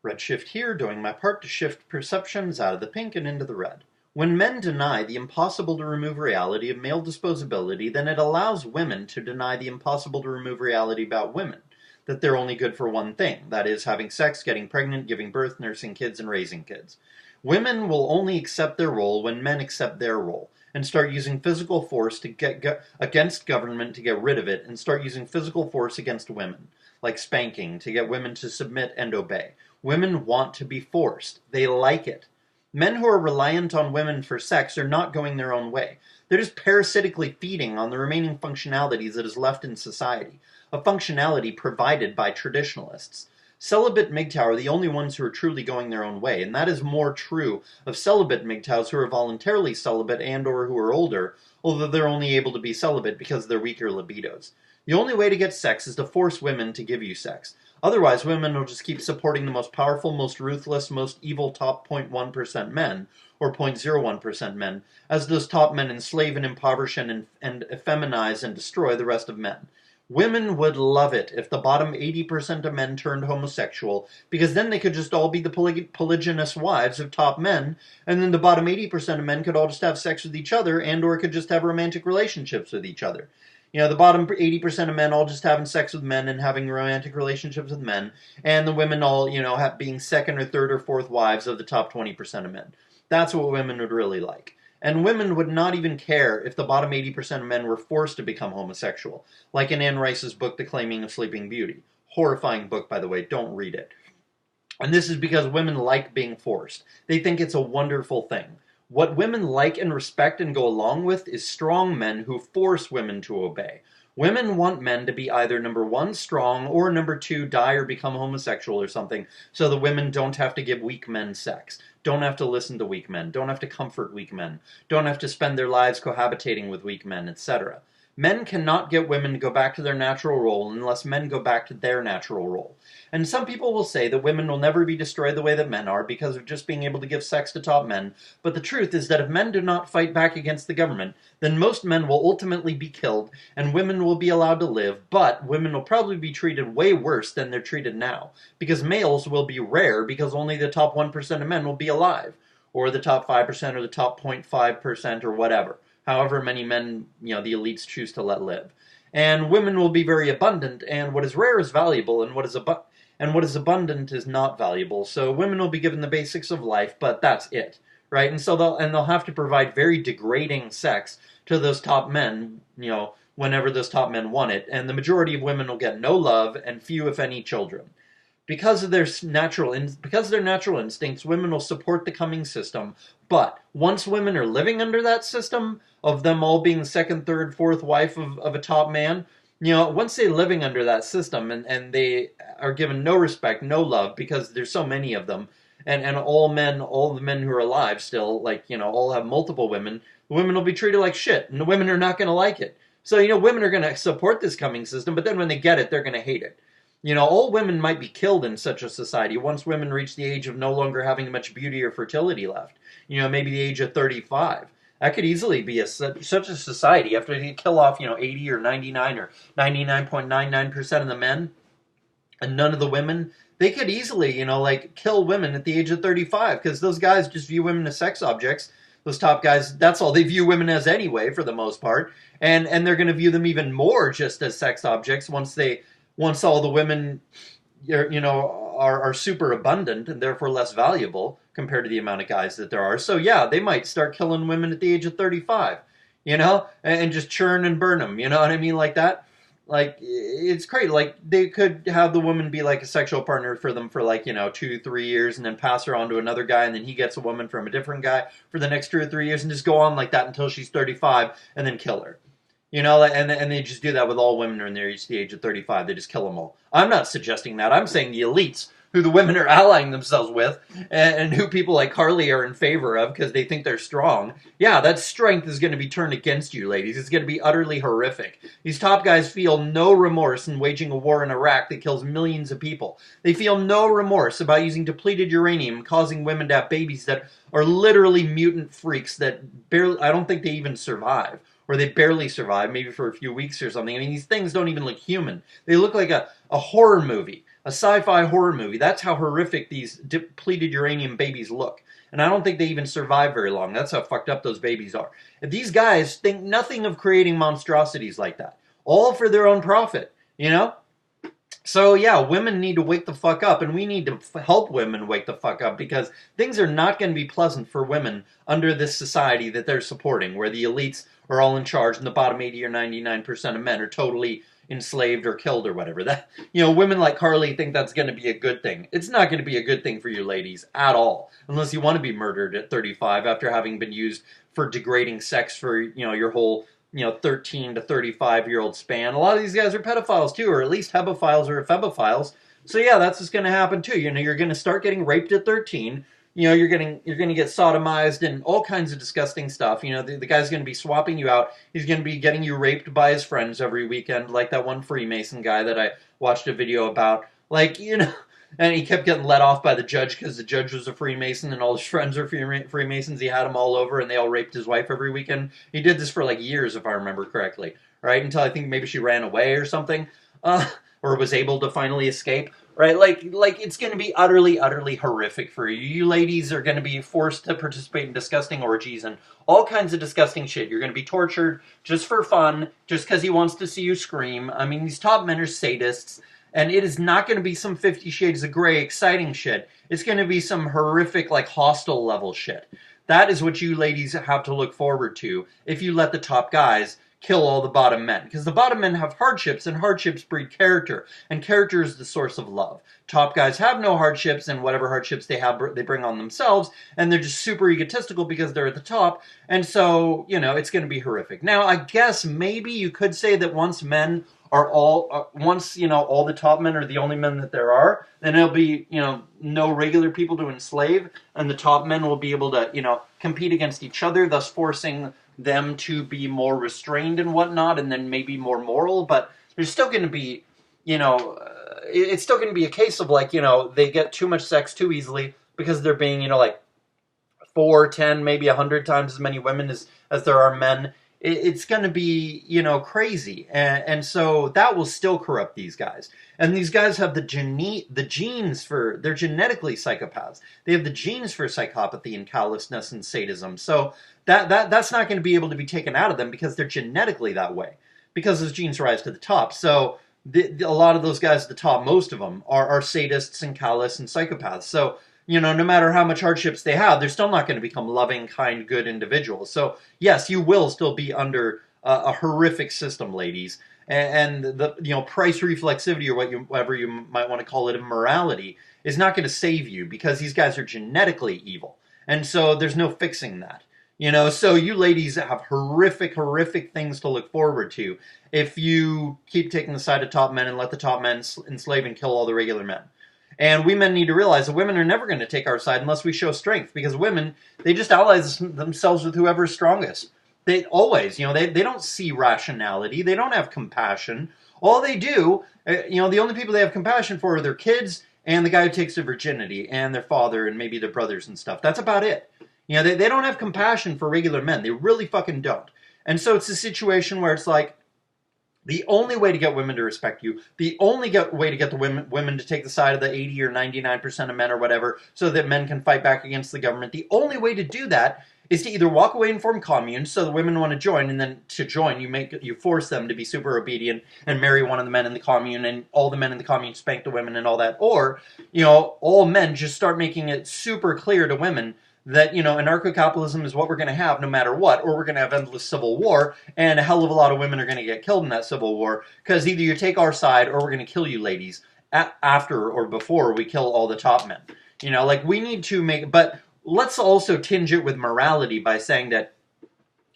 Redshift here, doing my part to shift perceptions out of the pink and into the red. When men deny the impossible to remove reality of male disposability, then it allows women to deny the impossible to remove reality about women. That they're only good for one thing, that is, having sex, getting pregnant, giving birth, nursing kids, and raising kids. Women will only accept their role when men accept their role, and start using physical force to against government to get rid of it, and start using physical force against women, like spanking, to get women to submit and obey. Women want to be forced. They like it. Men who are reliant on women for sex are not going their own way. They're just parasitically feeding on the remaining functionalities that is left in society, a functionality provided by traditionalists. Celibate MGTOW are the only ones who are truly going their own way, and that is more true of celibate MGTOWs who are voluntarily celibate and or who are older, although they're only able to be celibate because of their weaker libidos. The only way to get sex is to force women to give you sex. Otherwise, women will just keep supporting the most powerful, most ruthless, most evil top 0.1% men, or 0.01% men, as those top men enslave and impoverish and effeminize and destroy the rest of men. Women would love it if the bottom 80% of men turned homosexual, because then they could just all be the polygynous wives of top men, and then the bottom 80% of men could all just have sex with each other and or could just have romantic relationships with each other. You know, the bottom 80% of men all just having sex with men and having romantic relationships with men, and the women all, being second or third or fourth wives of the top 20% of men. That's what women would really like. And women would not even care if the bottom 80% of men were forced to become homosexual, like in Anne Rice's book, The Claiming of Sleeping Beauty. Horrifying book, by the way, don't read it. And this is because women like being forced. They think it's a wonderful thing. What women like and respect and go along with is strong men who force women to obey. Women want men to be either number one, strong, or number two, die or become homosexual or something, so the women don't have to give weak men sex, don't have to listen to weak men, don't have to comfort weak men, don't have to spend their lives cohabitating with weak men, etc. Men cannot get women to go back to their natural role unless men go back to their natural role. And some people will say that women will never be destroyed the way that men are because of just being able to give sex to top men, but the truth is that if men do not fight back against the government, then most men will ultimately be killed and women will be allowed to live, but women will probably be treated way worse than they're treated now, because males will be rare because only the top 1% of men will be alive, or the top 5% or the top 0.5% or whatever. However many men, the elites choose to let live. And women will be very abundant, and what is rare is valuable, and what is abundant is not valuable. So women will be given the basics of life, but that's it, right? And so they'll have to provide very degrading sex to those top men, whenever those top men want it, and the majority of women will get no love and few, if any, children. Because of their natural instincts, women will support the coming system. But once women are living under that system of them all being the second, third, fourth wife of a top man, once they're living under that system and they are given no respect, no love, because there's so many of them, and all the men who are alive still, all have multiple women, the women will be treated like shit, and the women are not going to like it. So, women are going to support this coming system, but then when they get it, they're going to hate it. All women might be killed in such a society once women reach the age of no longer having much beauty or fertility left. Maybe the age of 35. That could easily be such a society after they kill off, 80 or 99 or 99.99% of the men and none of the women. They could easily, kill women at the age of 35 because those guys just view women as sex objects. Those top guys, that's all they view women as anyway, for the most part. And they're going to view them even more just as sex objects once all the women, are super abundant and therefore less valuable compared to the amount of guys that there are. So yeah, they might start killing women at the age of 35, and just churn and burn them. You know what I mean? Like that. Like, it's crazy. Like, they could have the woman be like a sexual partner for them for 2-3 years and then pass her on to another guy and then he gets a woman from a different guy for the next 2 or 3 years and just go on like that until she's 35 and then kill her. And they just do that with all women when they reach the age of 35. They just kill them all. I'm not suggesting that. I'm saying the elites, who the women are allying themselves with, and who people like Carly are in favor of because they think they're strong. Yeah, that strength is going to be turned against you, ladies. It's going to be utterly horrific. These top guys feel no remorse in waging a war in Iraq that kills millions of people. They feel no remorse about using depleted uranium, causing women to have babies that are literally mutant freaks that barely, I don't think they even survive. Or they barely survive, maybe for a few weeks or something. I mean, these things don't even look human. They look like a horror movie. a sci-fi horror movie. That's how horrific these depleted uranium babies look. And I don't think they even survive very long. That's how fucked up those babies are. And these guys think nothing of creating monstrosities like that. All for their own profit, you know? So yeah, women need to wake the fuck up, and we need to help women wake the fuck up, because things are not going to be pleasant for women under this society that they're supporting, where the elites are all in charge and the bottom 80 or 99% of men are totally enslaved or killed or whatever. That, you know, women like Carly think that's going to be a good thing. It's not going to be a good thing for you ladies at all, unless you want to be murdered at 35 after having been used for degrading sex for, you know, your whole 13 to 35-year-old span. A lot of these guys are pedophiles too, or at least hebophiles or ephebophiles. So yeah, that's what's going to happen too. You know, you're going to start getting raped at 13. You know, you're going to get sodomized and all kinds of disgusting stuff. You know, the guy's going to be swapping you out. He's going to be getting you raped by his friends every weekend, like that one Freemason guy that I watched a video about. Like, you know, and he kept getting let off by the judge because the judge was a Freemason and all his friends are Freemasons. He had them all over and they all raped his wife every weekend. He did this for like years, if I remember correctly, right? Until I think maybe she ran away or something, or was able to finally escape, right? Like it's going to be utterly, utterly horrific for you. You ladies are going to be forced to participate in disgusting orgies and all kinds of disgusting shit. You're going to be tortured just for fun, just because he wants to see you scream. I mean, these top men are sadists. And it is not going to be some 50 Shades of Grey exciting shit. It's going to be some horrific, like, Hostel level shit. That is what you ladies have to look forward to if you let the top guys kill all the bottom men. Because the bottom men have hardships, and hardships breed character. And character is the source of love. Top guys have no hardships, and whatever hardships they have, they bring on themselves. And they're just super egotistical because they're at the top. And so, you know, it's going to be horrific. Now, I guess maybe you could say that once men are all, once, you know, all the top men are the only men that there are, then there'll be, you know, no regular people to enslave, and the top men will be able to, you know, compete against each other, thus forcing them to be more restrained and whatnot, and then maybe more moral. But there's still going to be, you know, it's still going to be a case of, like, you know, they get too much sex too easily because they're being, you know, like 4, 10, maybe 100 times as many women as there are men. It's going to be, you know, crazy. And so that will still corrupt these guys. And these guys have the genes for, they're genetically psychopaths. They have the genes for psychopathy and callousness and sadism. So that's not going to be able to be taken out of them because they're genetically that way. Because those genes rise to the top. So a lot of those guys at the top, most of them, are sadists and callous and psychopaths. So, you know, no matter how much hardships they have, they're still not going to become loving, kind, good individuals. So, yes, you will still be under a horrific system, ladies. And the, you know, price reflexivity, or whatever you might want to call it, immorality, is not going to save you because these guys are genetically evil. And so there's no fixing that. You know, so you ladies have horrific, horrific things to look forward to if you keep taking the side of top men and let the top men enslave and kill all the regular men. And we men need to realize that women are never going to take our side unless we show strength, because women, they just ally themselves with whoever's strongest. They always, you know, they don't see rationality. They don't have compassion. All they do, you know, the only people they have compassion for are their kids and the guy who takes their virginity and their father and maybe their brothers and stuff. That's about it. You know, they don't have compassion for regular men. They really fucking don't. And so it's a situation where it's like, the only way to get women to respect you, the only way to get the women to take the side of the 80 or 99% of men or whatever, so that men can fight back against the government, the only way to do that is to either walk away and form communes, so the women want to join, and then to join, you force them to be super obedient and marry one of the men in the commune, and all the men in the commune spank the women and all that. Or, you know, all men just start making it super clear to women that, you know, anarcho-capitalism is what we're going to have no matter what, or we're going to have endless civil war, and a hell of a lot of women are going to get killed in that civil war, because either you take our side, or we're going to kill you ladies after or before we kill all the top men. You know, like, we need to make, but let's also tinge it with morality by saying that,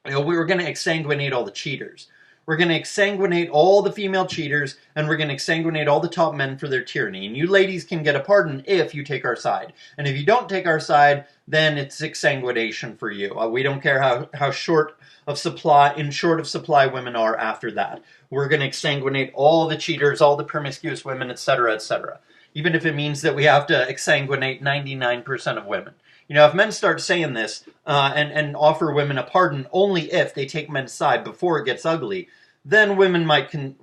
you know, we're going to exsanguinate all the cheaters. We're going to exsanguinate all the female cheaters, and we're going to exsanguinate all the top men for their tyranny. And you ladies can get a pardon if you take our side. And if you don't take our side, then it's exsanguination for you. We don't care how short of supply women are after that. We're going to exsanguinate all the cheaters, all the promiscuous women, etc., etc. Even if it means that we have to exsanguinate 99% of women. You know, if men start saying this and offer women a pardon only if they take men's side before it gets ugly, then women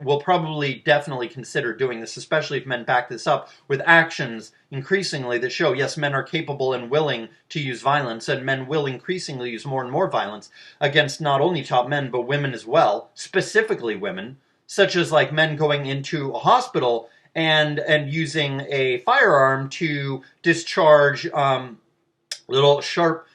will probably definitely consider doing this, especially if men back this up with actions increasingly that show, yes, men are capable and willing to use violence, and men will increasingly use more and more violence against not only top men, but women as well, specifically women, such as like men going into a hospital and using a firearm to discharge little sharp,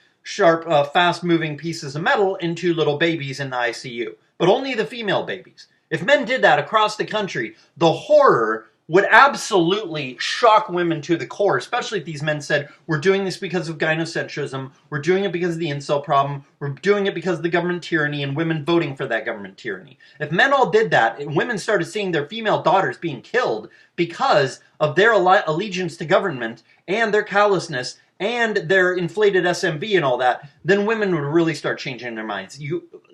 fast-moving pieces of metal into little babies in the ICU. But only the female babies. If men did that across the country, the horror would absolutely shock women to the core, especially if these men said, we're doing this because of gynocentrism, we're doing it because of the incel problem, we're doing it because of the government tyranny, and women voting for that government tyranny. If men all did that, and women started seeing their female daughters being killed because of their allegiance to government and their callousness and their inflated SMV and all that, then women would really start changing their minds.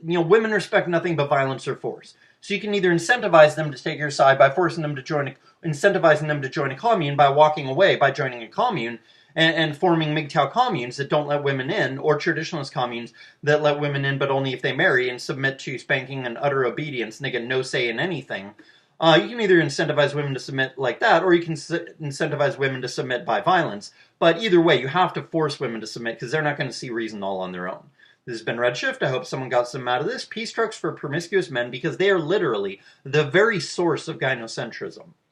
Women respect nothing but violence or force. So you can either incentivize them to take your side by incentivizing them to join a commune by walking away, by joining a commune, and forming MGTOW communes that don't let women in, or traditionalist communes that let women in but only if they marry and submit to spanking and utter obedience, and they get no say in anything. You can either incentivize women to submit like that, or you can incentivize women to submit by violence. But either way, you have to force women to submit, because they're not going to see reason all on their own. This has been Redshift. I hope someone got some out of this. Peace trucks for promiscuous men, because they are literally the very source of gynocentrism.